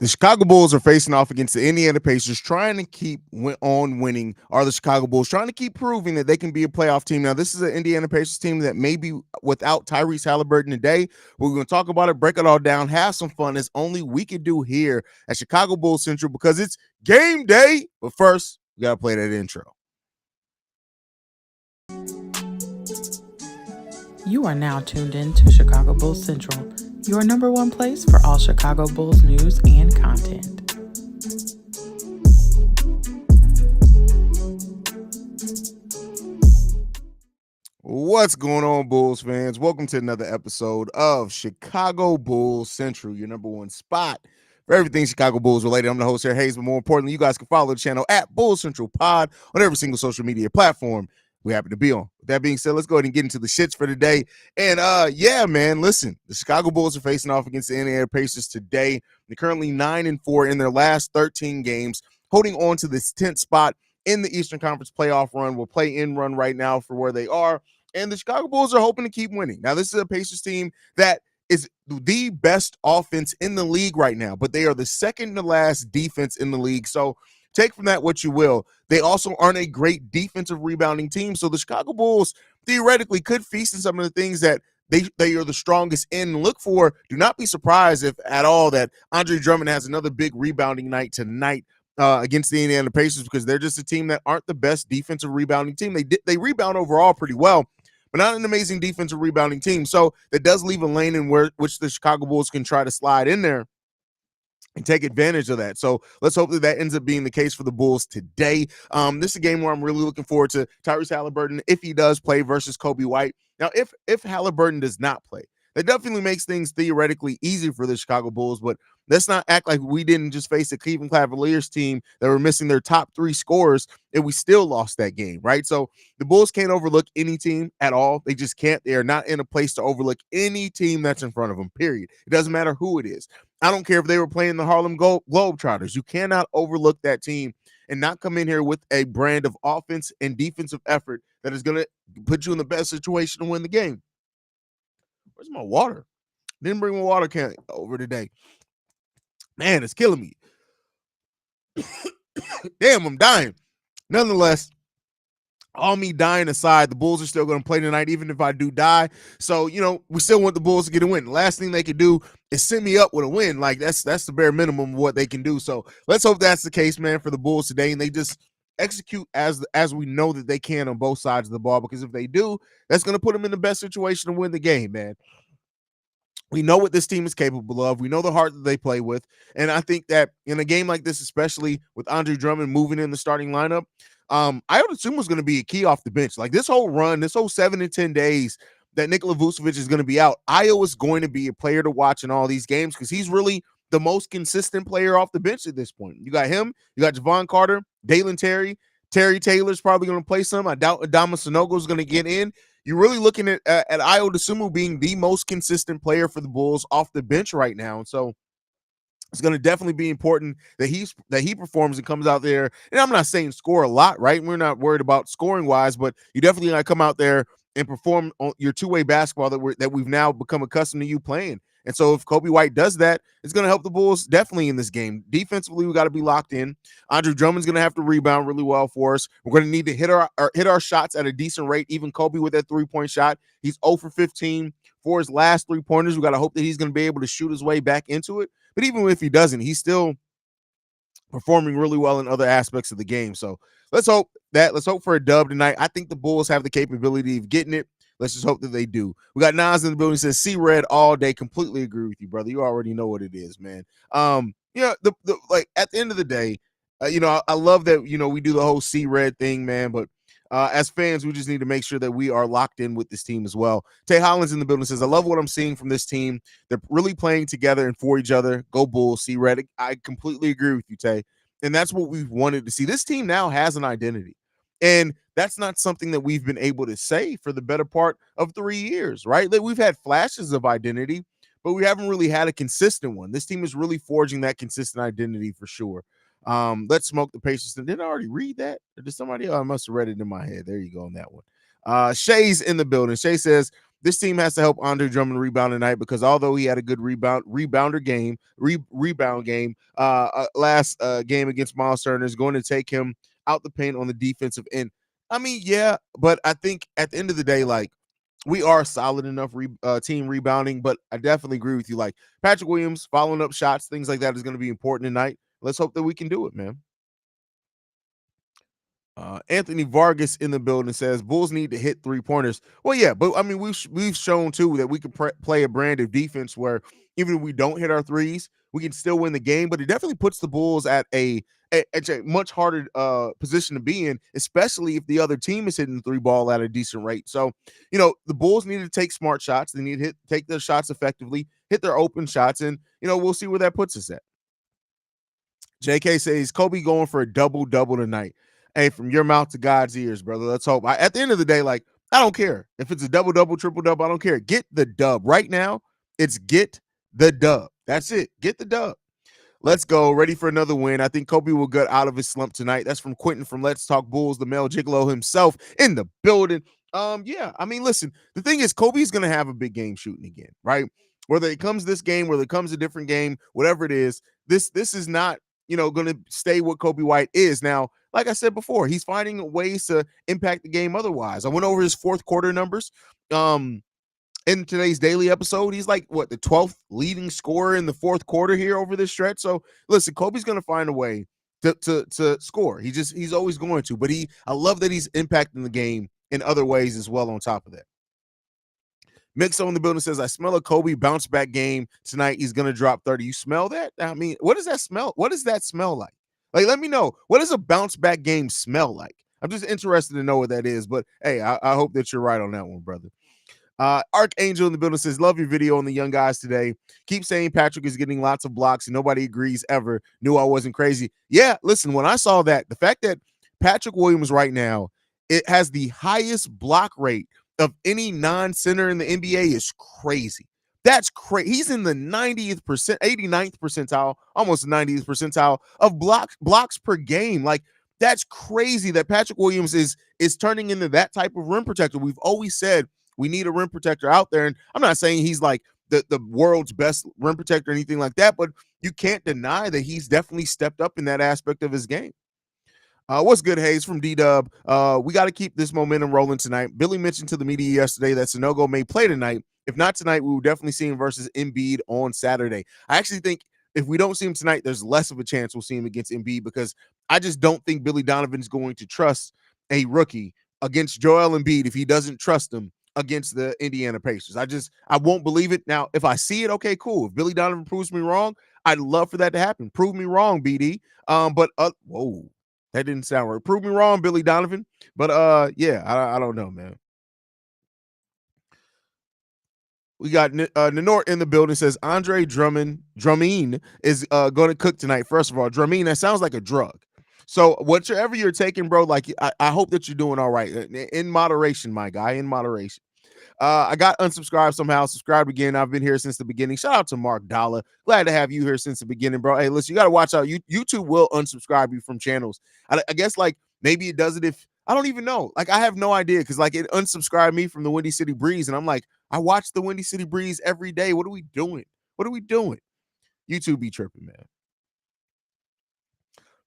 The Chicago Bulls are facing off against the Indiana Pacers, trying to keep on winning. Are the Chicago Bulls trying to keep proving that they can be a playoff team? Now, this is an Indiana Pacers team that may be without Tyrese Halliburton today. We're going to talk about it, break it all down, have some fun, as only we can do here at Chicago Bulls Central because it's game day. But first, we got to play that intro. You are now tuned in to Chicago Bulls Central, your number one place for all Chicago Bulls news and content. What's going on, Bulls fans? Welcome to another episode of Chicago Bulls Central, your number one spot for everything Chicago Bulls related. I'm the host here, Haize, but more importantly, you guys can follow the channel at Bulls Central Pod on every single social media platform we happen to be on. With that being said, let's go ahead and get into the shits for today. And yeah, man, listen, the Chicago Bulls are facing off against the Indiana Pacers today. They're currently 9-4 in their last 13 games, holding on to this 10th spot in the Eastern Conference playoff run. We'll play in run right now for where they are. And the Chicago Bulls are hoping to keep winning. Now, this is a Pacers team that is the best offense in the league right now, but they are the second to last defense in the league. So take from that what you will. They also aren't a great defensive rebounding team. So the Chicago Bulls theoretically could feast in some of the things that they are the strongest in. Look for, do not be surprised if at all that Andre Drummond has another big rebounding night tonight against the Indiana Pacers, because they're just a team that aren't the best defensive rebounding team. They rebound overall pretty well, but not an amazing defensive rebounding team. So that does leave a lane in which the Chicago Bulls can try to slide in there and take advantage of that. So let's hope that ends up being the case for the Bulls today. This is a game where I'm really looking forward to Tyrese Halliburton, if he does play, versus Coby White. Now, if Halliburton does not play, that definitely makes things theoretically easy for the Chicago Bulls, but let's not act like we didn't just face a Cleveland Cavaliers team that were missing their top three scorers, and we still lost that game, right? So the Bulls can't overlook any team at all. They just can't. They are not in a place to overlook any team that's in front of them, period. It doesn't matter who it is. I don't care if they were playing the Harlem Globetrotters. You cannot overlook that team and not come in here with a brand of offense and defensive effort that is going to put you in the best situation to win the game. Where's my water? Didn't bring my water can over today. Man, it's killing me. Damn, I'm dying. Nonetheless, all me dying aside, the Bulls are still going to play tonight, even if I do die. So, we still want the Bulls to get a win. The last thing they could do is send me up with a win. Like, that's the bare minimum of what they can do. So let's hope that's the case, man, for the Bulls today, and they just execute as we know that they can on both sides of the ball, because if they do, that's going to put them in the best situation to win the game, man. We know what this team is capable of. We know the heart that they play with. And I think that in a game like this, especially with Andre Drummond moving in the starting lineup, Ayo Dosunmu is going to be a key off the bench. Like this whole run, this whole 7 to 10 days that Nikola Vucevic is going to be out, Ayo is going to be a player to watch in all these games because he's really the most consistent player off the bench at this point. You got him, you got Javon Carter, Dalen Terry Taylor's probably going to play some. I doubt Adama Sanogo is going to get in. You're really looking at Ayo Dosunmu being the most consistent player for the Bulls off the bench right now. And so it's going to definitely be important that he performs and comes out there. And I'm not saying score a lot, right? We're not worried about scoring wise, but you definitely got to come out there and perform on your two-way basketball that we've now become accustomed to you playing. And so if Coby White does that, it's going to help the Bulls definitely in this game. Defensively, we got to be locked in. Andre Drummond's going to have to rebound really well for us. We're going to need to hit our shots at a decent rate. Even Coby with that three-point shot, he's 0 for 15 for his last three-pointers. We got to hope that he's going to be able to shoot his way back into it. But even if he doesn't, he's still performing really well in other aspects of the game. So let's hope for a dub tonight. I think the Bulls have the capability of getting it. Let's just hope that they do. We got Nas in the building. He says, "See red all day." Completely agree with you, brother. You already know what it is, man. Like at the end of the day, I love that, we do the whole see red thing, man. But as fans, we just need to make sure that we are locked in with this team as well. Tay Hollins in the building says, "I love what I'm seeing from this team. They're really playing together and for each other. Go Bulls, see red." I completely agree with you, Tay. And that's what we've wanted to see. This team now has an identity. And that's not something that we've been able to say for the better part of 3 years, right? Like we've had flashes of identity, but we haven't really had a consistent one. This team is really forging that consistent identity for sure. Let's smoke the Pacers. Didn't I already read that? Or did somebody? Oh, I must have read it in my head. There you go on that one. Shay's in the building. Shay says, this team has to help Andre Drummond rebound tonight because although he had a good rebound game last game against Miles Turner, is going to take him out the paint on the defensive end. I mean, yeah, but I think at the end of the day, like we are solid enough team rebounding, but I definitely agree with you. Like Patrick Williams following up shots, things like that is going to be important tonight. Let's hope that we can do it, man. Anthony Vargas in the building says Bulls need to hit 3-pointers. Well, yeah, but I mean we've shown too that we can play a brand of defense where even if we don't hit our threes, we can still win the game. But it definitely puts the Bulls at a much harder position to be in, especially if the other team is hitting the three ball at a decent rate. So the Bulls need to take smart shots. They need to take their shots effectively, hit their open shots, and we'll see where that puts us at. JK says Kobe going for a double-double tonight. Hey, from your mouth to God's ears, brother. Let's hope. At the end of the day, like, I don't care. If it's a double-double, triple-double, I don't care. Get the dub. Right now, it's get the dub. That's it. Get the dub. Let's go. Ready for another win. I think Kobe will get out of his slump tonight. That's from Quentin from Let's Talk Bulls, the male gigolo himself in the building. Yeah, I mean, listen, the thing is, Kobe's going to have a big game shooting again, right? Whether it comes this game, whether it comes a different game, whatever it is, this is not, going to stay what Kobe White is. Now, like I said before, he's finding ways to impact the game otherwise. I went over his fourth quarter numbers. In today's daily episode, he's like the 12th leading scorer in the fourth quarter here over this stretch. So listen, Kobe's going to find a way to score. He's always going to, but I love that he's impacting the game in other ways as well on top of that. Mixo in the building says, I smell a Kobe bounce back game tonight. He's going to drop 30. You smell that? I mean, what does that smell? What does that smell like? Like, let me know. What does a bounce back game smell like? I'm just interested to know what that is. But hey, I hope that you're right on that one, brother. Archangel in the building says, love your video on the young guys today. Keep saying Patrick is getting lots of blocks and nobody agrees ever. Knew I wasn't crazy. Yeah, listen, when I saw that, the fact that Patrick Williams right now, it has the highest block rate of any non-center in the NBA is crazy. That's crazy. He's in the 89th percentile, almost 90th percentile of blocks per game. Like, that's crazy that Patrick Williams is turning into that type of rim protector. We've always said we need a rim protector out there. And I'm not saying he's like the world's best rim protector or anything like that, but you can't deny that he's definitely stepped up in that aspect of his game. What's good, Haize from D-Dub? We got to keep this momentum rolling tonight. Billy mentioned to the media yesterday that Sanogo may play tonight. If not tonight, we will definitely see him versus Embiid on Saturday. I actually think if we don't see him tonight, there's less of a chance we'll see him against Embiid because I just don't think Billy Donovan's going to trust a rookie against Joel Embiid if he doesn't trust him against the Indiana Pacers. I won't believe it. Now, if I see it, okay, cool. If Billy Donovan proves me wrong, I'd love for that to happen. Prove me wrong, BD. But whoa, that didn't sound right. Prove me wrong, Billy Donovan. But yeah, I don't know, man. We got Nenort in the building says Andre Drummond is going to cook tonight. First of all, Drummond, that sounds like a drug. So whatever you're taking, bro, like I hope that you're doing all right. In moderation, my guy, in moderation. I got unsubscribed somehow, subscribed again. I've been here since the beginning. Shout out to Mark Dollar. Glad to have you here since the beginning, bro. Hey, listen, you got to watch out. YouTube will unsubscribe you from channels. I guess like maybe it does it if I don't even know. Like I have no idea because like it unsubscribed me from the Windy City Breeze, and I'm like, I watch the Windy City Breeze every day. What are we doing? What are we doing? YouTube be tripping, man.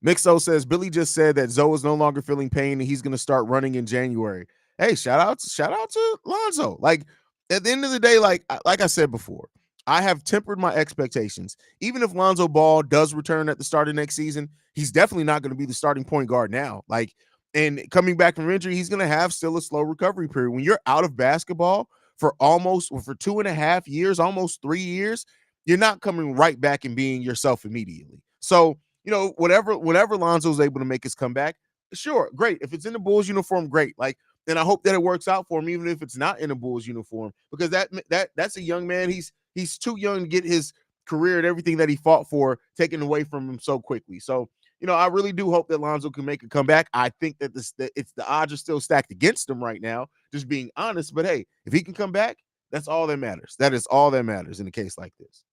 Mixo says Billy just said that Zoe is no longer feeling pain and he's going to start running in January. Hey, shout out to Lonzo. Like at the end of the day, like I said before, I have tempered my expectations. Even if Lonzo Ball does return at the start of next season, he's definitely not going to be the starting point guard now. Like, and coming back from injury, he's going to have still a slow recovery period. When you're out of basketball for 2.5 years, almost 3 years, you're not coming right back and being yourself immediately. So, whenever Lonzo's able to make his comeback, sure, great. If it's in the Bulls uniform, great. Like, and I hope that it works out for him, even if it's not in a Bulls uniform, because that's a young man. He's too young to get his career and everything that he fought for taken away from him so quickly. So, I really do hope that Lonzo can make a comeback. I think that the odds are still stacked against him right now, just being honest. But hey, if he can come back, that's all that matters. That is all that matters in a case like this.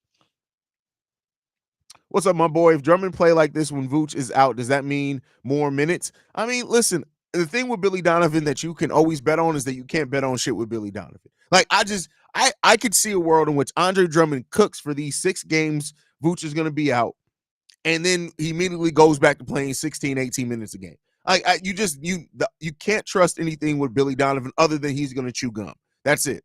What's up, my boy? If Drummond play like this when Vooch is out, does that mean more minutes? I mean, listen, the thing with Billy Donovan that you can always bet on is that you can't bet on shit with Billy Donovan. Like I could see a world in which Andre Drummond cooks for these 6 games. Vooch is going to be out, and then he immediately goes back to playing 16, 18 minutes a game. You can't trust anything with Billy Donovan other than he's going to chew gum. That's it.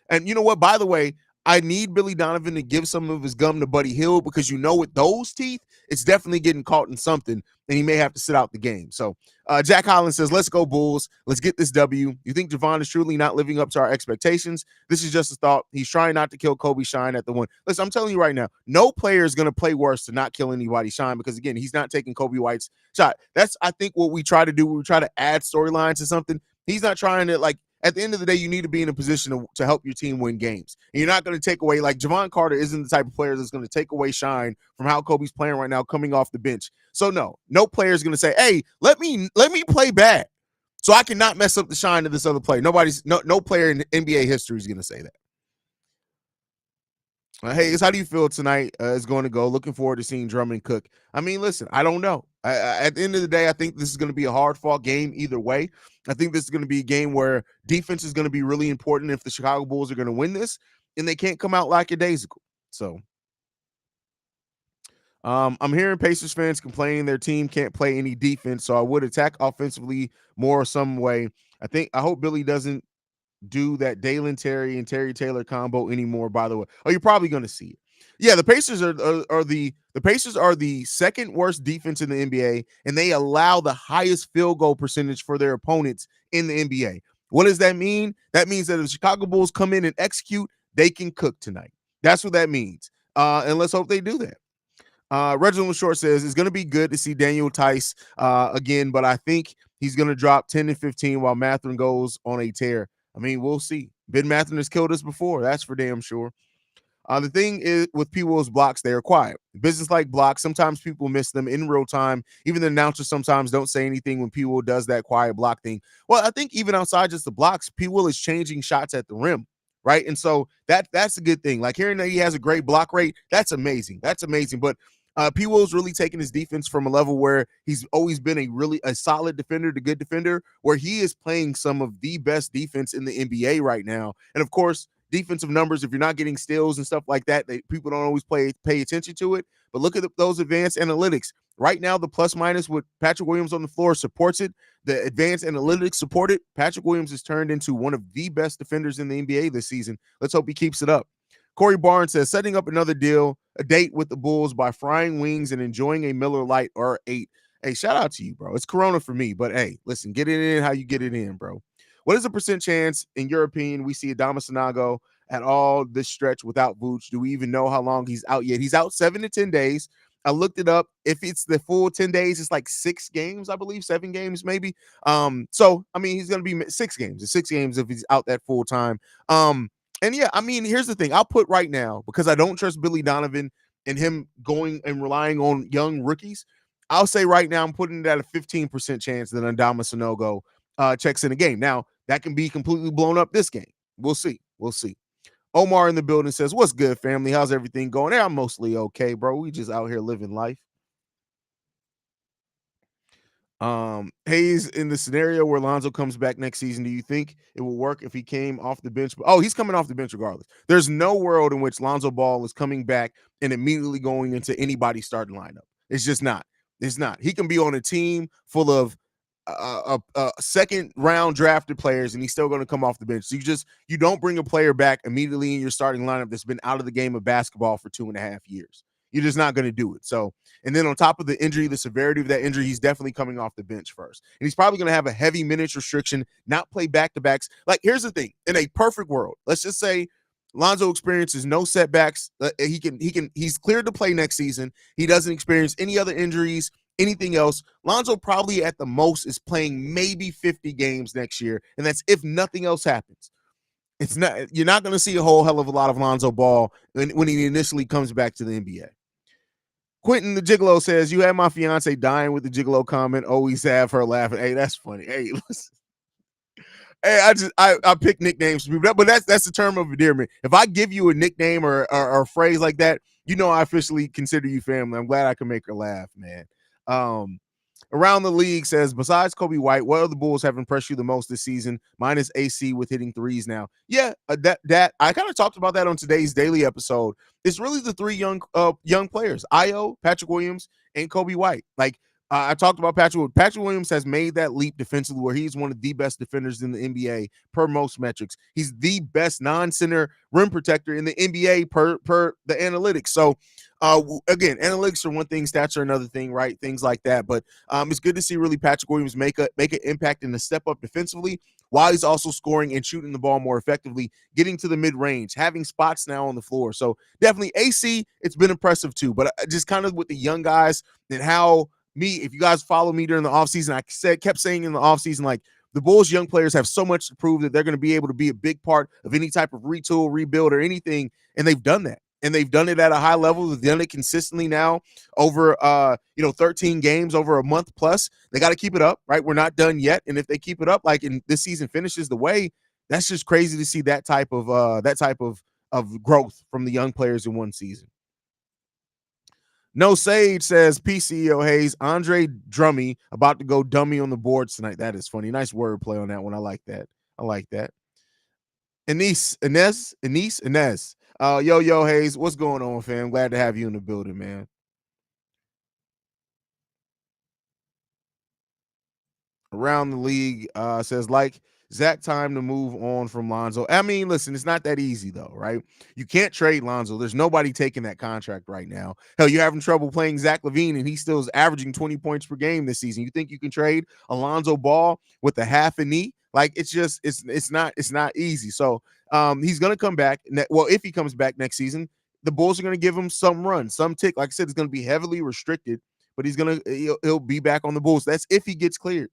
And you know what? By the way, I need Billy Donovan to give some of his gum to Buddy Hield because with those teeth, it's definitely getting caught in something, and he may have to sit out the game. So Jack Holland says, let's go Bulls. Let's get this W. You think Javon is truly not living up to our expectations? This is just a thought. He's trying not to kill Kobe shine at the one. Listen, I'm telling you right now, no player is going to play worse to not kill anybody shine because, again, he's not taking Kobe White's shot. That's, I think, what we try to do. We try to add storylines to something. He's not trying to, like, at the end of the day, you need to be in a position to help your team win games. And you're not going to take away, like Javon Carter isn't the type of player that's going to take away shine from how Kobe's playing right now coming off the bench. So no player is going to say, hey, let me play bad so I cannot mess up the shine of this other player. No player in NBA history is going to say that. Haize, how do you feel tonight is going to go? Looking forward to seeing Drummond cook. I mean, listen, I don't know. At the end of the day, I think this is going to be a hard-fought game either way. I think this is going to be a game where defense is going to be really important if the Chicago Bulls are going to win this, and they can't come out lackadaisical. So I'm hearing Pacers fans complaining their team can't play any defense, so I would attack offensively more some way. I hope Billy doesn't do that Dalen Terry and Terry Taylor combo anymore, by the way. Oh, you're probably going to see it. Yeah, the Pacers are the second worst defense in the NBA, and they allow the highest field goal percentage for their opponents in the NBA. What does that mean? That means that if the Chicago Bulls come in and execute, they can cook tonight. That's what that means. And let's hope they do that. Reginald Short says it's going to be good to see Daniel Tice again, but I think he's going to drop 10 and 15 while Mathurin goes on a tear. I mean, we'll see. Ben Mathurin has killed us before. That's for damn sure. The thing is with P. Will's blocks, they are quiet. Business like blocks, sometimes people miss them in real time. Even the announcers sometimes don't say anything when P. Will does that quiet block thing. Well, I think even outside just the blocks, P. Will is changing shots at the rim, right? And so that's a good thing. Like hearing that he has a great block rate, that's amazing. That's amazing. But P. Will's really taking his defense from a level where he's always been a solid defender to good defender, where he is playing some of the best defense in the NBA right now. And of course, defensive numbers, if you're not getting steals and stuff like that, people don't always pay attention to it. But look at those advanced analytics. Right now, the plus minus with Patrick Williams on the floor supports it. The advanced analytics support it. Patrick Williams has turned into one of the best defenders in the NBA this season. Let's hope he keeps it up. Corey Barnes says, setting up another a date with the Bulls by frying wings and enjoying a Miller Lite or 8. Hey, shout out to you, bro. It's Corona for me, but hey, listen, get it in how you get it in, bro. What is the percent chance, in your opinion, we see Adama Sanago at all this stretch without Vooch? Do we even know how long he's out yet? He's out 7 to 10 days. I looked it up. If it's the full 10 days, it's like 6 games, I believe, 7 games maybe. So, I mean, he's going to be 6 games. It's 6 games if he's out that full time. And yeah, I mean, here's the thing. I'll put right now, because I don't trust Billy Donovan and him going and relying on young rookies. I'll say right now I'm putting it at a 15% chance that Adama Sanogo checks in a game. Now, that can be completely blown up this game. We'll see. We'll see. Omar in the building says, what's good, family? How's everything going? I'm mostly okay, bro. We just out here living life. Haize, in the scenario where Lonzo comes back next season, do you think it will work if he came off the bench? Oh, he's coming off the bench regardless. There's no world in which Lonzo Ball is coming back and immediately going into anybody's starting lineup. It's just not. It's not. He can be on a team full of second round drafted players and he's still going to come off the bench. So you don't bring a player back immediately in your starting lineup that's been out of the game of basketball for 2.5 years. You're just not going to do it. So, and then on top of the injury, the severity of that injury, he's definitely coming off the bench first. And he's probably going to have a heavy minutes restriction, not play back-to-backs. Like, here's the thing. In a perfect world, let's just say Lonzo experiences no setbacks. He's cleared to play next season. He doesn't experience any other injuries, anything else. Lonzo probably at the most is playing maybe 50 games next year. And that's if nothing else happens. You're not going to see a whole hell of a lot of Lonzo Ball when he initially comes back to the NBA. Quentin the Gigolo says, you had my fiance dying with the Gigolo comment. Always have her laughing. Hey, that's funny. Hey, listen. Hey, I pick nicknames for people, but that's the term of endearment. If I give you a nickname or a phrase like that, I officially consider you family. I'm glad I can make her laugh, man. Around the league says, besides Kobe White, what other Bulls have impressed you the most this season? Minus AC with hitting threes now. Yeah, that I kind of talked about that on today's daily episode. It's really the three young players: Io, Patrick Williams, and Kobe White. Like I talked about Patrick. Patrick Williams has made that leap defensively, where he's one of the best defenders in the NBA per most metrics. He's the best non-center rim protector in the NBA per the analytics. So again, analytics are one thing, stats are another thing, right? Things like that. But it's good to see really Patrick Williams make an impact and a step up defensively while he's also scoring and shooting the ball more effectively, getting to the mid range, having spots now on the floor. So definitely AC, it's been impressive too. But just kind of with the young guys and how if you guys follow me during the offseason, kept saying in the offseason, like the Bulls young players have so much to prove that they're going to be able to be a big part of any type of retool, rebuild, or anything. And they've done that. And they've done it at a high level. They've done it consistently now over 13 games over a month plus. They got to keep it up, right? We're not done yet. And if they keep it up, like in this season finishes the way, that's just crazy to see that type of growth from the young players in one season. No Sage says, PCEO Haize, Andre Drummy about to go dummy on the boards tonight. That is funny. Nice wordplay on that one. I like that. Inez. Yo, Haize, what's going on, fam? Glad to have you in the building, man. Around the league says, like, Zach, time to move on from Lonzo. I mean, listen, it's not that easy, though, right? You can't trade Lonzo. There's nobody taking that contract right now. Hell, you're having trouble playing Zach LaVine, and he still is averaging 20 points per game this season. You think you can trade Alonzo Ball with a half a knee? Like, it's not easy. So he's gonna come back. Well, if he comes back next season, the Bulls are gonna give him some run, some tick. Like I said, it's gonna be heavily restricted, but he'll be back on the Bulls. That's if he gets cleared.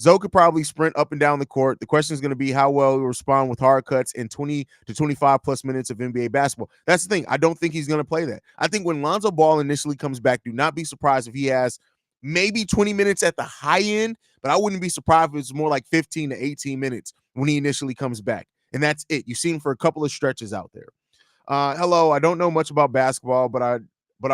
Zoe could probably sprint up and down the court. The question is going to be how well he'll respond with hard cuts in 20 to 25 plus minutes of NBA basketball. That's the thing. I don't think he's going to play that. I think when Lonzo Ball initially comes back, do not be surprised if he has maybe 20 minutes at the high end, but I wouldn't be surprised if it's more like 15 to 18 minutes when he initially comes back. And that's it. You've seen him for a couple of stretches out there. Hello, I don't know much about basketball, but I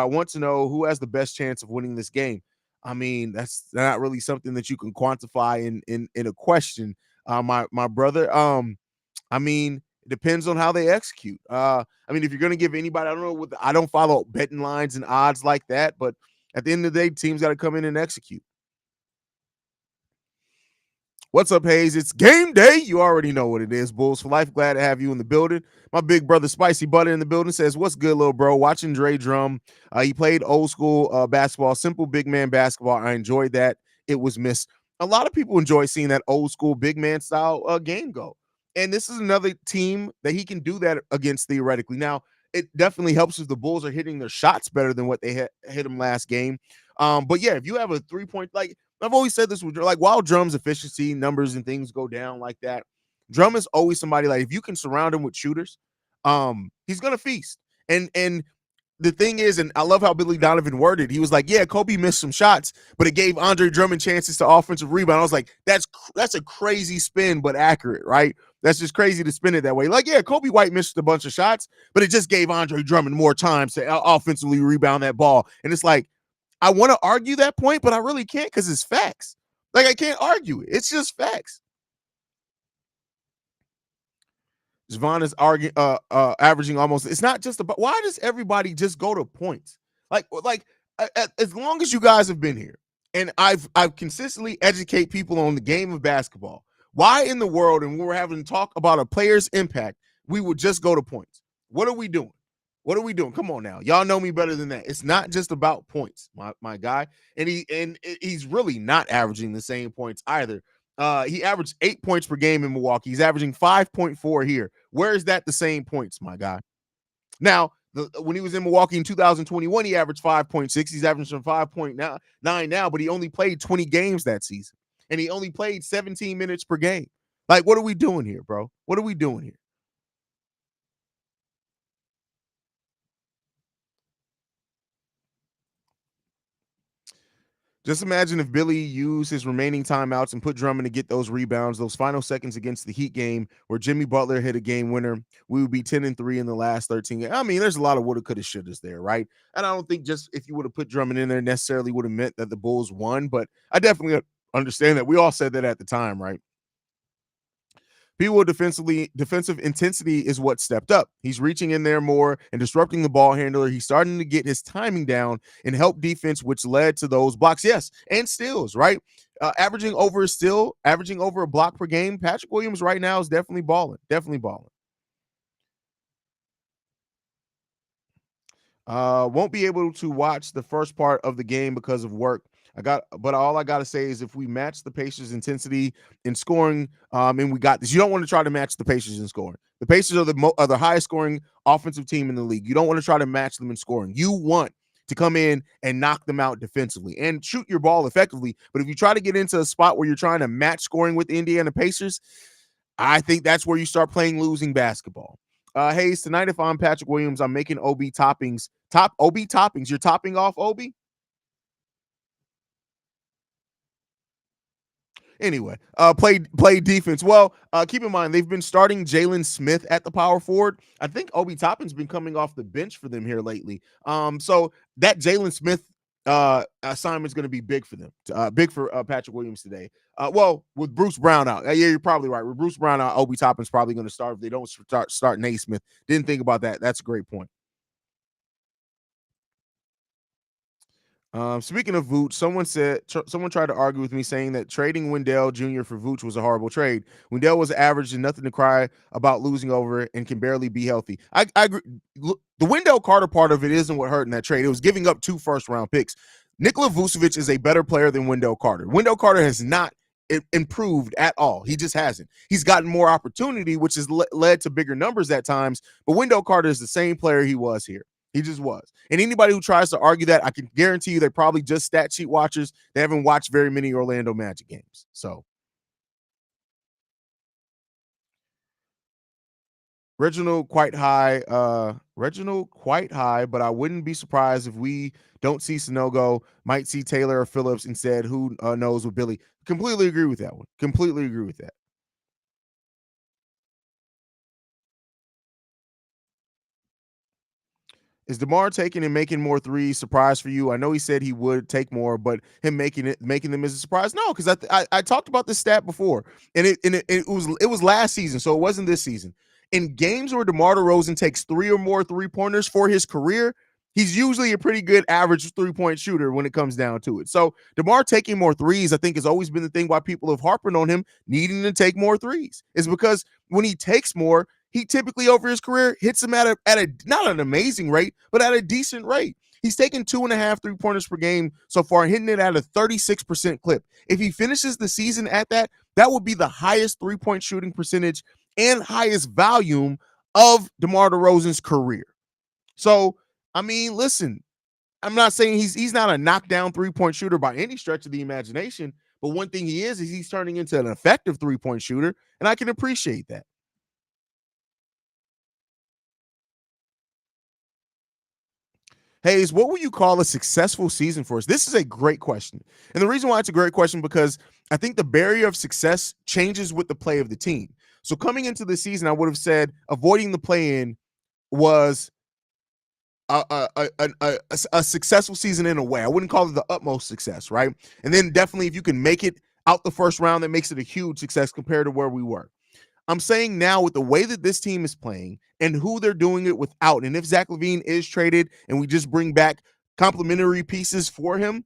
want to know who has the best chance of winning this game. I mean, that's not really something that you can quantify in a question, my brother. I mean, it depends on how they execute. I mean, if you're going to give anybody, I don't know I don't follow betting lines and odds like that, but at the end of the day, teams got to come in and execute. What's up, Haize? It's game day. You already know what it is. Bulls for life. Glad to have you in the building. My big brother Spicy Butter in the building says, what's good, little bro? Watching Dre drum. He played old school basketball, simple big man basketball. I enjoyed that. It was missed. A lot of people enjoy seeing that old school big man style game go. And this is another team that he can do that against theoretically. Now, it definitely helps if the Bulls are hitting their shots better than what they hit them last game. But yeah, if you have a 3-point, like I've always said this, like while Drum's efficiency numbers and things go down like that, Drum is always somebody like if you can surround him with shooters, he's gonna feast. And the thing is, and I love how Billy Donovan worded, he was like, yeah, Kobe missed some shots, but it gave Andre Drummond chances to offensive rebound. I was like, that's a crazy spin, but accurate, right? That's just crazy to spin it that way. Like, yeah, Kobe White missed a bunch of shots, but it just gave Andre Drummond more time to offensively rebound that ball. And it's like, I want to argue that point, but I really can't because it's facts. Like, I can't argue it. It's just facts. Javon is averaging almost. It's not just about why does everybody just go to points? Like as long as you guys have been here, and I've consistently educate people on the game of basketball. Why in the world, and when we're having to talk about a player's impact, we would just go to points? What are we doing? What are we doing? Come on now, y'all know me better than that. It's not just about points, my guy, and he's really not averaging the same points either. He averaged 8 points per game in Milwaukee. He's averaging 5.4 here. Where is that the same points, my guy? Now, when he was in Milwaukee in 2021, he averaged 5.6. He's averaging 5.9 now, but he only played 20 games that season. And he only played 17 minutes per game. Like, what are we doing here, bro? What are we doing here? Just imagine if Billy used his remaining timeouts and put Drummond to get those rebounds, those final seconds against the Heat game where Jimmy Butler hit a game winner. We would be 10-3 in the last 13 games. I mean, there's a lot of woulda, coulda, shouldas there, right? And I don't think just if you would have put Drummond in there necessarily would have meant that the Bulls won, but I definitely understand that. We all said that at the time, right? People defensive intensity is what stepped up. He's reaching in there more and disrupting the ball handler. He's starting to get his timing down and help defense, which led to those blocks. Yes, and steals, right? Averaging over a block per game. Patrick Williams right now is definitely balling. Definitely balling. Won't be able to watch the first part of the game because of work. But all I gotta say is if we match the Pacers' intensity in scoring, and we got this. You don't want to try to match the Pacers in scoring. The Pacers are the highest scoring offensive team in the league. You don't want to try to match them in scoring. You want to come in and knock them out defensively and shoot your ball effectively. But if you try to get into a spot where you're trying to match scoring with the Indiana Pacers, I think that's where you start playing losing basketball. Haize, tonight if I'm Patrick Williams, I'm making OB toppings. OB toppings. You're topping off OB? Anyway, play defense. Well, keep in mind they've been starting Jalen Smith at the power forward. I think Obi Toppin's been coming off the bench for them here lately. So that Jalen Smith assignment is going to be big for them. Big for Patrick Williams today. Well, with Bruce Brown out, yeah, you're probably right. With Bruce Brown out, Obi Toppin's probably going to start if they don't start Naismith. Didn't think about that. That's a great point. Speaking of Vooch, someone tried to argue with me saying that trading Wendell Jr. for Vooch was a horrible trade. Wendell was average and nothing to cry about losing over and can barely be healthy. I agree. The Wendell Carter part of it isn't what hurt in that trade. It was giving up 2 first-round picks. Nikola Vucevic is a better player than Wendell Carter. Wendell Carter has not improved at all. He just hasn't. He's gotten more opportunity, which has led to bigger numbers at times, but Wendell Carter is the same player he was here. He just was. And anybody who tries to argue that, I can guarantee you they're probably just stat sheet watchers. They haven't watched very many Orlando Magic games. So Reginald quite high, but I wouldn't be surprised if we don't see Sanogo, might see Taylor or Phillips instead. Who knows with Billy? Completely agree with that one. Completely agree with that. Is DeMar taking and making more threes surprise for you? I know he said he would take more, but him making them is a surprise. No, because I talked about this stat before, and it was last season, so it wasn't this season. In games where DeMar DeRozan takes 3 or more 3-pointers for his career, he's usually a pretty good average 3-point shooter when it comes down to it. So DeMar taking more threes, I think, has always been the thing why people have harping on him needing to take more threes. Is because when he takes more, he typically over his career hits them at a not an amazing rate, but at a decent rate. He's taken 2.5 3-pointers per game so far, hitting it at a 36% clip. If he finishes the season at that, that would be the highest 3-point shooting percentage and highest volume of DeMar DeRozan's career. So, I mean, listen, I'm not saying he's not a knockdown 3-point shooter by any stretch of the imagination, but one thing he is he's turning into an effective 3-point shooter, and I can appreciate that. Haize, what would you call a successful season for us? This is a great question. And the reason why it's a great question, because I think the barrier of success changes with the play of the team. So coming into the season, I would have said avoiding the play-in was a successful season in a way. I wouldn't call it the utmost success, right? And then definitely if you can make it out the first round, that makes it a huge success compared to where we were. I'm saying now with the way that this team is playing and who they're doing it without, and if Zach LaVine is traded and we just bring back complementary pieces for him,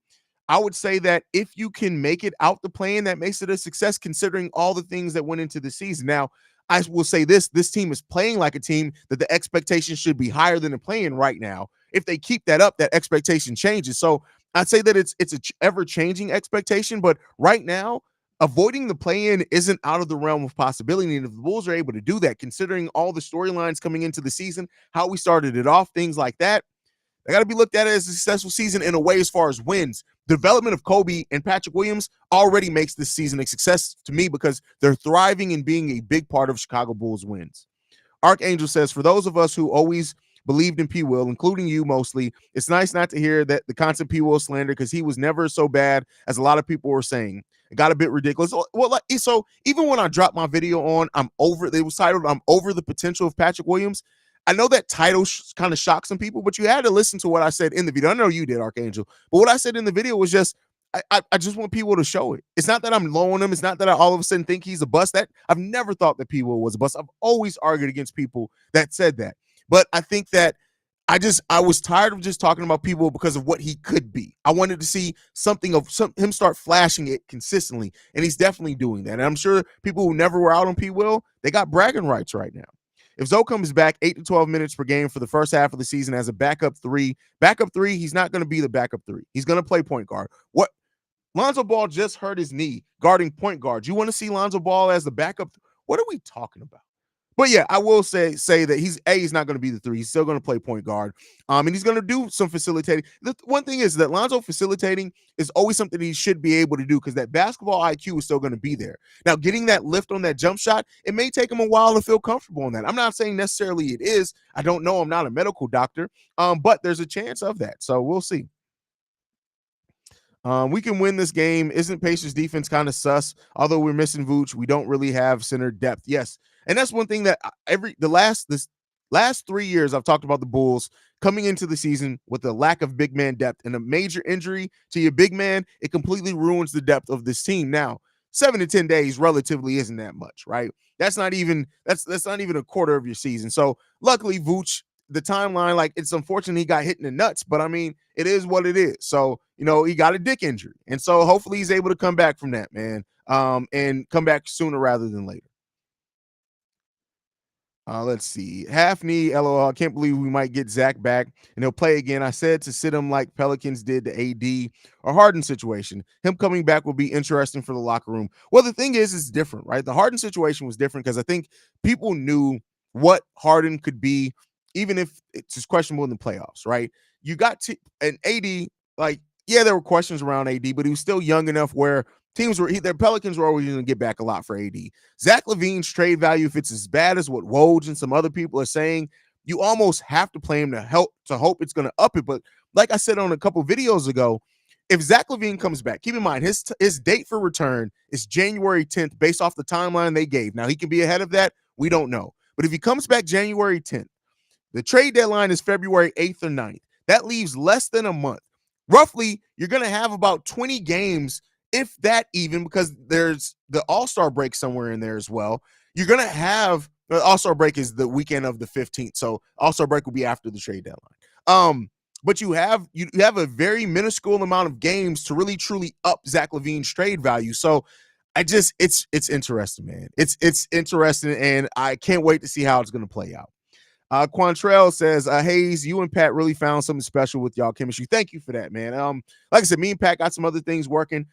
I would say that if you can make it out the play-in, that makes it a success considering all the things that went into the season. Now, I will say this team is playing like a team that the expectation should be higher than the play-in right now. If they keep that up, that expectation changes. So I'd say that it's a ever-changing expectation, but right now, avoiding the play-in isn't out of the realm of possibility. And if the Bulls are able to do that, considering all the storylines coming into the season, how we started it off, things like that, they got to be looked at as a successful season in a way as far as wins. Development of Kobe and Patrick Williams already makes this season a success to me because they're thriving and being a big part of Chicago Bulls wins. Archangel says, for those of us who always believed in P. Will, including you mostly. It's nice not to hear that the constant P. Will slander because he was never so bad as a lot of people were saying. It got a bit ridiculous. Well, like, so even when I dropped my video on, it was titled "I'm Over the Potential of Patrick Williams." I know that title kind of shocked some people, but you had to listen to what I said in the video. I know you did, Archangel, but what I said in the video was just I just want people to show it. It's not that I'm low on him. It's not that I all of a sudden think he's a bust. That I've never thought that P. Will was a bust. I've always argued against people that said that. But I think that I was tired of just talking about P. Will because of what he could be. I wanted to see something of him start flashing it consistently, and he's definitely doing that. And I'm sure people who never were out on P. Will, they got bragging rights right now. If Zoe comes back 8 to 12 minutes per game for the first half of the season as a backup three, he's not going to be the backup three. He's going to play point guard. What Lonzo Ball just hurt his knee guarding point guard. You want to see Lonzo Ball as the backup? What are we talking about? But yeah, I will say that he's not going to be the three. He's still going to play point guard. And he's going to do some facilitating. The one thing is that Lonzo facilitating is always something he should be able to do because that basketball IQ is still going to be there. Now, getting that lift on that jump shot, it may take him a while to feel comfortable in that. I'm not saying necessarily it is. I don't know. I'm not a medical doctor. But there's a chance of that. So we'll see. We can win this game. Isn't Pacers defense kind of sus? Although we're missing Vooch, we don't really have center depth. Yes, and that's one thing that this last 3 years I've talked about the Bulls coming into the season with a lack of big man depth and a major injury to your big man. It completely ruins the depth of this team. Now, 7 to 10 days relatively isn't that much, right? That's not even a quarter of your season. So luckily, Vooch, the timeline, like it's unfortunate he got hit in the nuts, but I mean, it is what it is. So, he got a dick injury. And so hopefully he's able to come back from that, man. And come back sooner rather than later. Let's see. Half knee, LOL. I can't believe we might get Zach back and he'll play again. I said to sit him like Pelicans did to AD or Harden situation. Him coming back will be interesting for the locker room. Well, the thing is, it's different, right? The Harden situation was different because I think people knew what Harden could be, even if it's just questionable in the playoffs, right? You got an AD, like, yeah, there were questions around AD, but he was still young enough where their Pelicans were always going to get back a lot for AD. Zach LaVine's trade value, if it's as bad as what Woj and some other people are saying, you almost have to play him to hope it's going to up it. But like I said on a couple videos ago, if Zach LaVine comes back, keep in mind his date for return is January 10th based off the timeline they gave. Now, he can be ahead of that. We don't know. But if he comes back January 10th, the trade deadline is February 8th or 9th. That leaves less than a month. Roughly, you're going to have about 20 games, if that even, because there's the All-Star break somewhere in there as well. You're going to have the All-Star break is the weekend of the 15th. So All-Star break will be after the trade deadline. But you have a very minuscule amount of games to really truly up Zach LaVine's trade value. So it's interesting, man. It's interesting, and I can't wait to see how it's going to play out. Quantrell says, Haize, you and Pat really found something special with y'all chemistry. Thank you for that, man. Like I said, me and Pat got some other things working.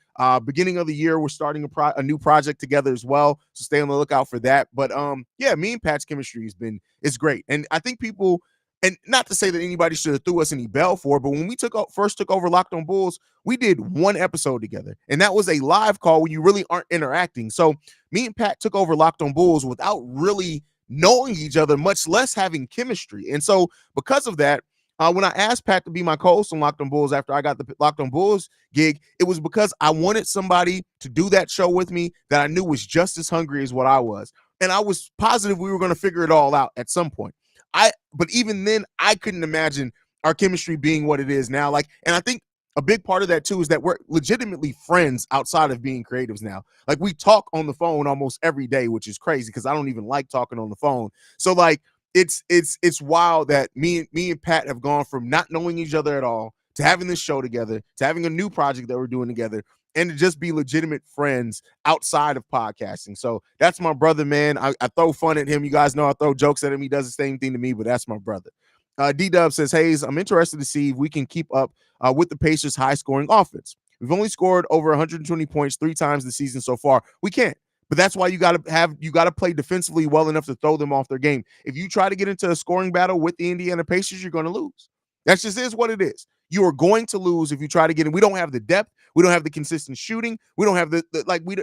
Beginning of the year, we're starting a new project together as well. So stay on the lookout for that. But yeah, me and Pat's chemistry is great. And I think people, and not to say that anybody should have threw us any bell for it, but when we first took over Locked on Bulls, we did one episode together. And that was a live call where you really aren't interacting. So me and Pat took over Locked on Bulls without really knowing each other, much less having chemistry. And so because of that, when I asked Pat to be my co-host on Locked on Bulls after I got the Locked on Bulls gig, it was because I wanted somebody to do that show with me that I knew was just as hungry as what I was. And I was positive we were going to figure it all out at some point. But even then, I couldn't imagine our chemistry being what it is now. And I think a big part of that too is that we're legitimately friends outside of being creatives now. Like, we talk on the phone almost every day, which is crazy because I don't even like talking on the phone. So it's wild that me and Pat have gone from not knowing each other at all to having this show together, to having a new project that we're doing together, and to just be legitimate friends outside of podcasting. So that's my brother, man. I throw fun at him. You guys know I throw jokes at him. He does the same thing to me, but that's my brother. D-Dub says, Haize, I'm interested to see if we can keep up with the Pacers' high-scoring offense. We've only scored over 120 points 3 times this season so far. We can't. But that's why you got to play defensively well enough to throw them off their game. If you try to get into a scoring battle with the Indiana Pacers, you're going to lose. That just is what it is. You are going to lose if you try to get in. We don't have the depth. We don't have the consistent shooting. We don't have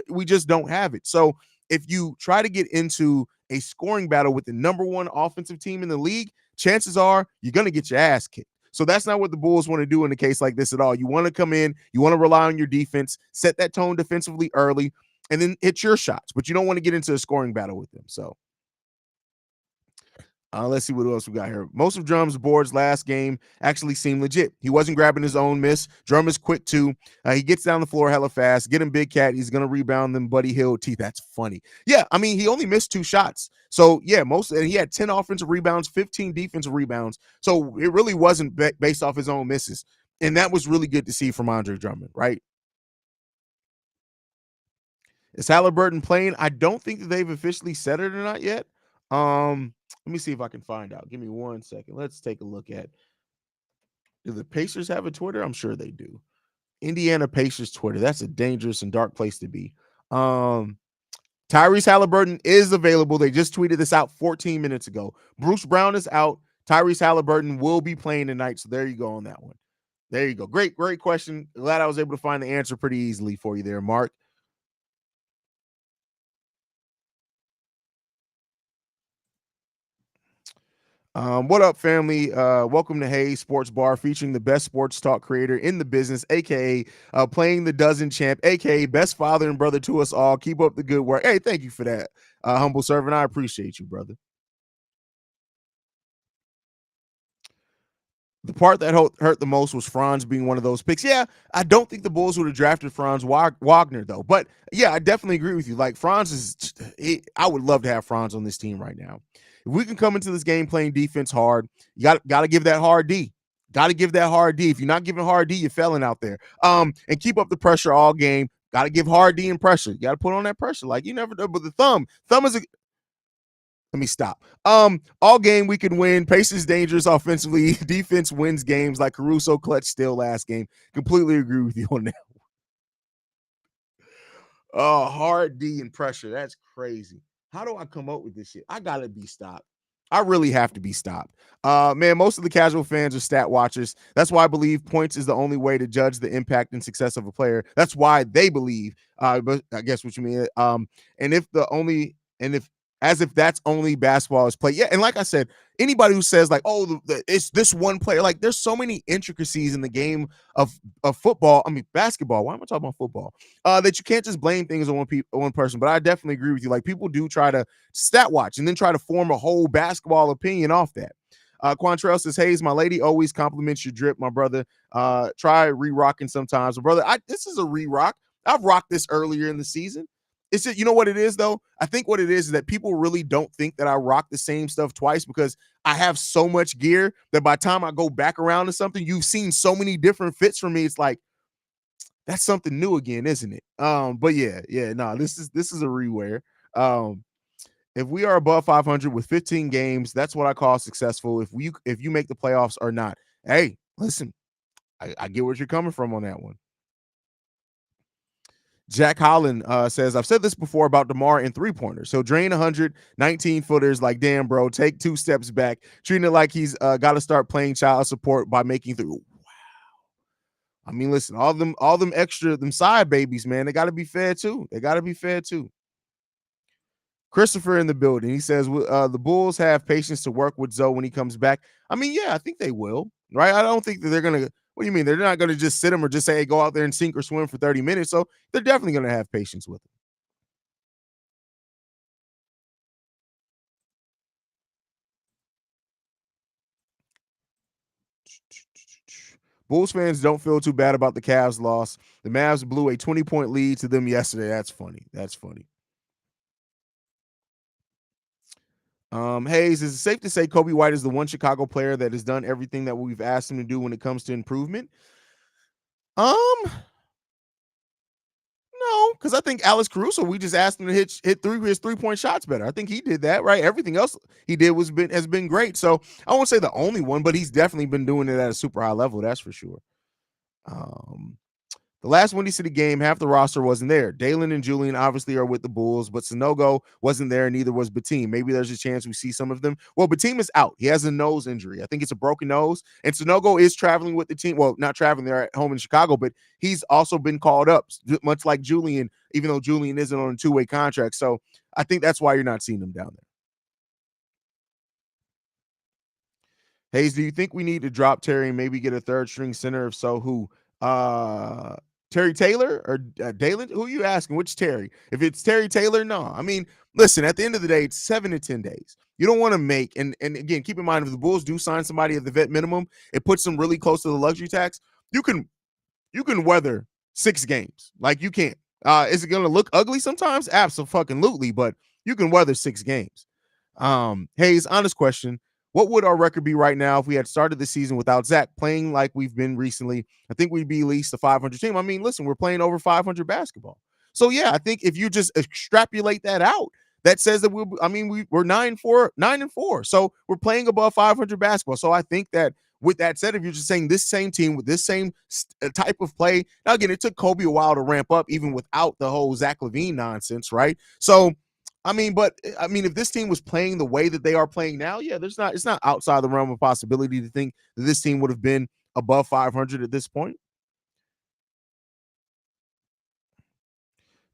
we just don't have it. So if you try to get into a scoring battle with the number one offensive team in the league, chances are you're going to get your ass kicked. So that's not what the Bulls want to do in a case like this at all. You want to come in, you want to rely on your defense, set that tone defensively early, and then hit your shots. But you don't want to get into a scoring battle with them. So let's see what else we got here. Most of Drum's boards last game actually seemed legit. He wasn't grabbing his own miss. Drum is quick too. He gets down the floor hella fast. Get him Big Cat. He's going to rebound them Buddy Hield teeth. That's funny. Yeah, I mean, he only missed 2 shots. So, yeah, and he had 10 offensive rebounds, 15 defensive rebounds. So it really wasn't based off his own misses. And that was really good to see from Andre Drummond, right? Is Halliburton playing? I don't think that they've officially said it or not yet. Let me see if I can find out. Give me 1 second. Let's take a look at. Do the Pacers have a Twitter? I'm sure they do. Indiana Pacers Twitter. That's a dangerous and dark place to be. Tyrese Halliburton is available. They just tweeted this out 14 minutes ago. Bruce Brown is out. Tyrese Halliburton will be playing tonight. So there you go on that one. There you go. Great question. Glad I was able to find the answer pretty easily for you there, Mark. What up, family? Welcome to Haize Sports Bar, featuring the best sports talk creator in the business, aka playing the dozen champ, aka best father and brother to us all. Keep up the good work. Hey, thank you for that, humble servant. I appreciate you, brother. The part that hurt the most was Franz being one of those picks. Yeah, I don't think the Bulls would have drafted Franz Wagner, though. But yeah, I definitely agree with you. Like, Franz is, I would love to have Franz on this team right now. If we can come into this game playing defense hard, you got to give that hard D. Got to give that hard D. If you're not giving hard D, you're failing out there. And keep up the pressure all game. Got to give hard D and pressure. You got to put on that pressure. Like, you never do. But the thumb is a. Let me stop. All game we can win. Pace is dangerous offensively. Defense wins games, like Caruso clutch still last game. Completely agree with you on that. Hard D and pressure. That's crazy. How do I come up with this shit? I gotta be stopped. I really have to be stopped. Man, most of the casual fans are stat watchers. That's why I believe points is the only way to judge the impact and success of a player. That's why they believe. But I guess what you mean. And if as if that's only basketball is played. Yeah, and like I said, anybody who says like, oh, it's this one player, like there's so many intricacies in the game of football. I mean, basketball. Why am I talking about football? That you can't just blame things on one person. But I definitely agree with you. Like, people do try to stat watch and then try to form a whole basketball opinion off that. Quantrell says, Haize, my lady always compliments your drip, my brother. Try re-rocking sometimes. But brother, this is a re-rock. I've rocked this earlier in the season. It's just, you know what it is, though? I think what it is that people really don't think that I rock the same stuff twice, because I have so much gear that by the time I go back around to something, you've seen so many different fits from me. It's like, that's something new again, isn't it? But this is a rewear. If we are above 500 with 15 games, that's what I call successful. If you make the playoffs or not. Hey, listen, I get where you're coming from on that one. Jack Holland says, I've said this before about DeMar and three-pointers. So drain 119 footers like, damn, bro, take 2 steps back. Treating it like he's got to start playing child support by making through. Wow. I mean, listen, all them extra, them side babies, man, they got to be fair too. Christopher in the building. He says, the Bulls have patience to work with Zoe when he comes back. I mean, yeah, I think they will, right? I don't think that they're going to. What do you mean? They're not going to just sit him or just say, hey, go out there and sink or swim for 30 minutes. So they're definitely going to have patience with him. Bulls fans don't feel too bad about the Cavs loss. The Mavs blew a 20-point lead to them yesterday. That's funny. Haize, is it safe to say Kobe White is the one Chicago player that has done everything that we've asked him to do when it comes to improvement? No, because I think Alex Caruso, we just asked him to hit his 3-point shots better. I think he did that, right? Everything else he did has been great. So I won't say the only one, but he's definitely been doing it at a super high level. That's for sure. The last Windy City game, half the roster wasn't there. Dalen and Julian obviously are with the Bulls, but Sanogo wasn't there, neither was Batum. Maybe there's a chance we see some of them. Well, Batum is out. He has a nose injury. I think it's a broken nose. And Sanogo is traveling with the team. Well, not traveling, they're at home in Chicago, but he's also been called up, much like Julian, even though Julian isn't on a 2-way contract. So I think that's why you're not seeing him down there. Haize, do you think we need to drop Terry and maybe get a third string center? If so, who? Terry Taylor or Dalen? Who are you asking? Which Terry? If it's Terry Taylor, no. I mean, listen, at the end of the day, it's 7 to 10 days. You don't want to make, and again, keep in mind, if the Bulls do sign somebody at the vet minimum, it puts them really close to the luxury tax. You can weather 6 games. Like you can't. Is it gonna look ugly sometimes? Absolutely, but you can weather 6 games. Haize, honest question. What would our record be right now if we had started the season without Zach playing like we've been recently? I think we'd be at least a 500 team. I mean, listen, we're playing over 500 basketball. So yeah, I think if you just extrapolate that out, that says that we're 9-4. So we're playing above 500 basketball. So I think that with that said, if you're just saying this same team with this same type of play, now again, it took Kobe a while to ramp up, even without the whole Zach LaVine nonsense, right? So if this team was playing the way that they are playing now, yeah, it's not outside the realm of possibility to think that this team would have been above 500 at this point.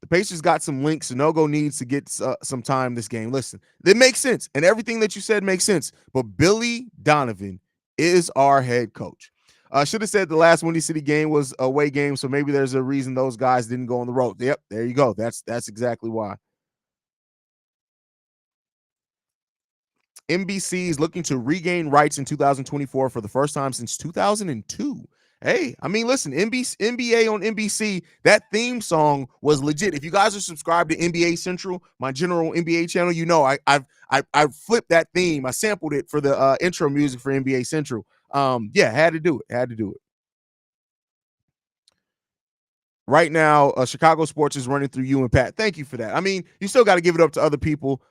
The Pacers got some links. Sanogo needs to get some time this game. Listen, it makes sense, and everything that you said makes sense. But Billy Donovan is our head coach. Should have said the last Windy City game was a away game, so maybe there's a reason those guys didn't go on the road. Yep, there you go. That's exactly why. NBC is looking to regain rights in 2024 for the first time since 2002. Hey, I mean, listen, NBA on NBC, that theme song was legit. If you guys are subscribed to NBA Central, my general NBA channel, you know I flipped that theme. I sampled it for the intro music for NBA Central. Yeah, had to do it. Had to do it. Right now, Chicago sports is running through you and Pat. Thank you for that. I mean, you still got to give it up to other people.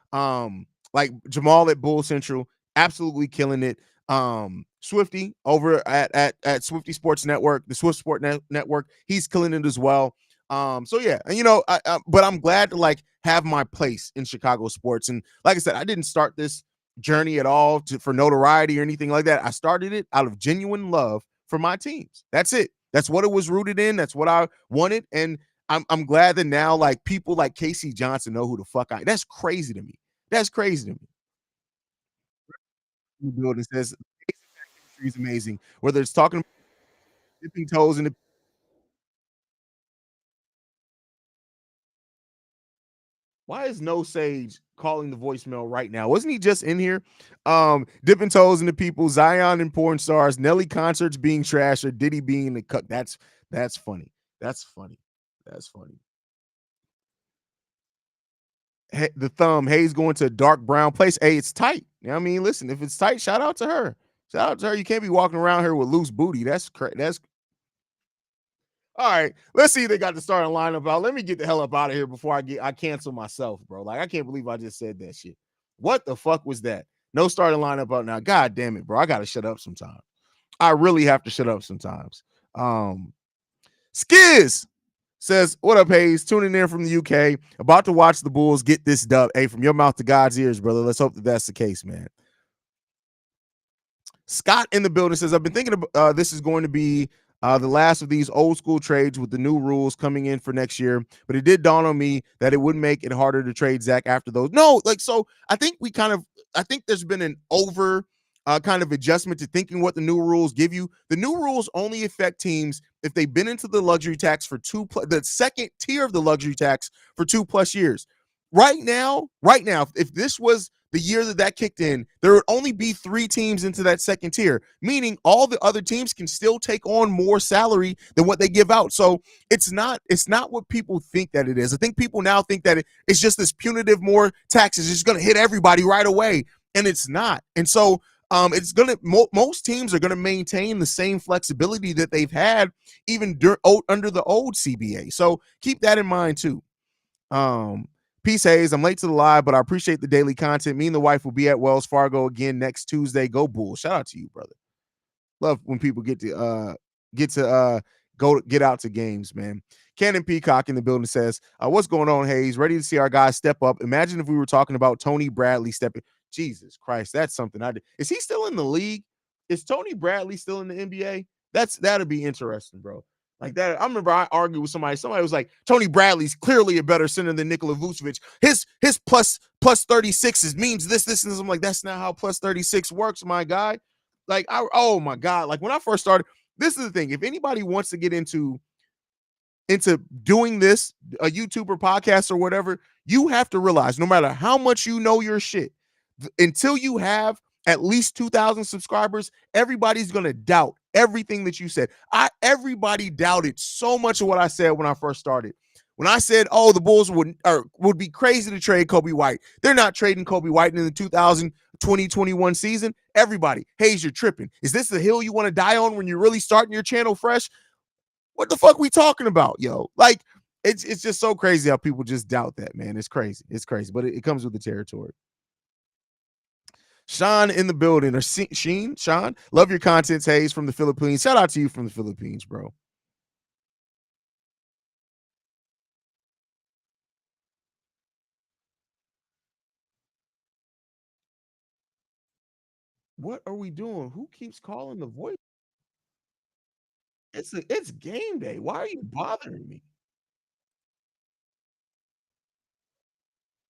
Like Jamal at Bull Central, absolutely killing it. Swifty over at Swifty Sports Network, the Swift Sport Network, he's killing it as well. So yeah, and but I'm glad to like have my place in Chicago sports. And like I said, I didn't start this journey at all for notoriety or anything like that. I started it out of genuine love for my teams. That's it. That's what it was rooted in. That's what I wanted. And I'm glad that now like people like Casey Johnson know who the fuck that's crazy to me. That's crazy to me. The building says is amazing. Whether it's talking about dipping toes in the why is No Sage calling the voicemail right now? Wasn't he just in here? Dipping toes into people, Zion and porn stars, Nelly concerts being trash, or Diddy being in the cut. That's funny. That's funny. That's funny. Hey, the thumb, Haize going to a dark brown place. Hey, it's tight. You know what I mean? Listen, if it's tight, shout out to her. Shout out to her. You can't be walking around here with loose booty. That's crazy. That's all right. Let's see if they got the starting lineup out. Let me get the hell up out of here before I cancel myself, bro. Like I can't believe I just said that shit. What the fuck was that? No starting lineup out now. God damn it, bro. I gotta shut up sometimes. I really have to shut up sometimes. Skiz says, "What up, Haize? Tuning in from the UK. About to watch the Bulls get this dub. Hey, from your mouth to God's ears, brother. Let's hope that that's the case, man." Scott in the building says, "I've been thinking about this is going to be the last of these old school trades with the new rules coming in for next year. But it did dawn on me that it would make it harder to trade Zach after those. No, like, so I think I think there's been an over kind of adjustment to thinking what the new rules give you. The new rules only affect teams if they've been into the luxury tax for the second tier of the luxury tax for 2+ years. Right now, if this was the year that kicked in, there would only be 3 teams into that second tier, meaning all the other teams can still take on more salary than what they give out. So it's not what people think that it is. I think people now think that it's just this punitive more taxes. It's going to hit everybody right away, and it's not. And so it's going to most teams are going to maintain the same flexibility that they've had even under the old CBA. So keep that in mind too. Peace, Haize. I'm late to the live, but I appreciate the daily content. Me and the wife will be at Wells Fargo again next Tuesday. Go Bulls. Shout out to you, brother. Love when people get to get out to games, man. Cannon Peacock in the building says, "What's going on, Haize? Ready to see our guys step up. Imagine if we were talking about Tony Bradley stepping. Jesus Christ, that's something I did. Is he still in the league? Is Tony Bradley still in the NBA? That'd be interesting, bro. Like that. I remember I argued with somebody. Somebody was like, Tony Bradley's clearly a better center than Nikola Vucevic. His plus 36 means this, and this. I'm like, that's not how plus 36 works, my guy. Like, oh my God. Like when I first started, this is the thing. If anybody wants to get into doing this, a YouTuber podcast or whatever, you have to realize no matter how much you know your shit, until you have at least 2,000 subscribers, everybody's gonna doubt everything that you said. Everybody doubted so much of what I said when I first started. When I said, "Oh, the Bulls would be crazy to trade Kobe White," they're not trading Kobe White in the 2020-21 season. Everybody, Haize, you're tripping. Is this the hill you want to die on when you're really starting your channel fresh? What the fuck we talking about, yo? Like, it's just so crazy how people just doubt that, man. It's crazy. It's crazy, but it comes with the territory. Sean in the building, or Sean, love your content, Haize from the Philippines. Shout out to you from the Philippines, bro. What are we doing? Who keeps calling the voice? It's game day. Why are you bothering me?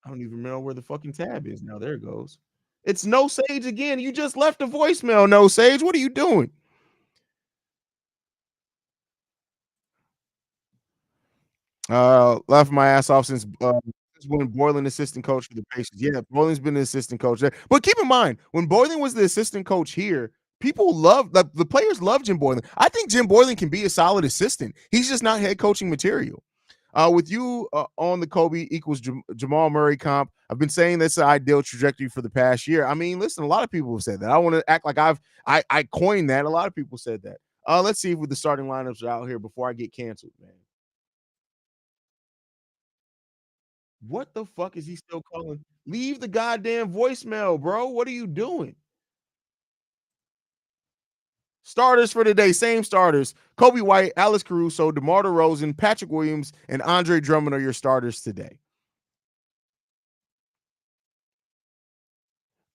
I don't even know where the fucking tab is now. There it goes. It's No Sage again. You just left a voicemail, No Sage. What are you doing? Left my ass off since when Boylan assistant coach for the Pacers. Yeah, Boylan's been the assistant coach there. But keep in mind, when Boylan was the assistant coach here, people love the players love Jim Boylan. I think Jim Boylan can be a solid assistant. He's just not head coaching material. With you on the Kobe equals Jamal Murray comp, I've been saying that's the ideal trajectory for the past year. I mean, listen, a lot of people have said that. I want to act like I coined that. A lot of people said that. Let's see if the starting lineups are out here before I get canceled, man. What the fuck is he still calling? Leave the goddamn voicemail, bro. What are you doing? Starters for today, same starters. Kobe White, Alex Caruso, DeMar DeRozan, Patrick Williams, and Andre Drummond are your starters today.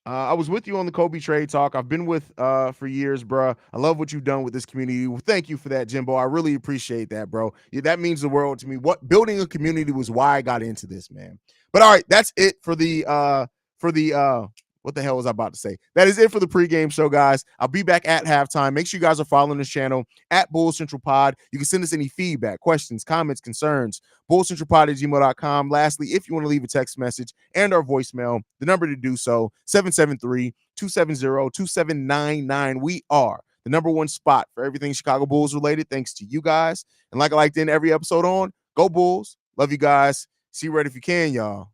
I was with you on the Kobe trade talk. I've been with for years, bro. I love what you've done with this community. Well, thank you for that, Jimbo. I really appreciate that, bro. Yeah, that means the world to me. What building a community was why I got into this, man. But all right, that's it for the what the hell was I about to say? That is it for the pregame show, guys. I'll be back at halftime. Make sure you guys are following this channel at Bull Central Pod. You can send us any feedback, questions, comments, concerns, bullcentralpod@gmail.com. Lastly, if you want to leave a text message and our voicemail, the number to do so, 773-270-2799. We are the number one spot for everything Chicago Bulls related, thanks to you guys. And like I like to end every episode on, go Bulls. Love you guys. See you right if you can, y'all.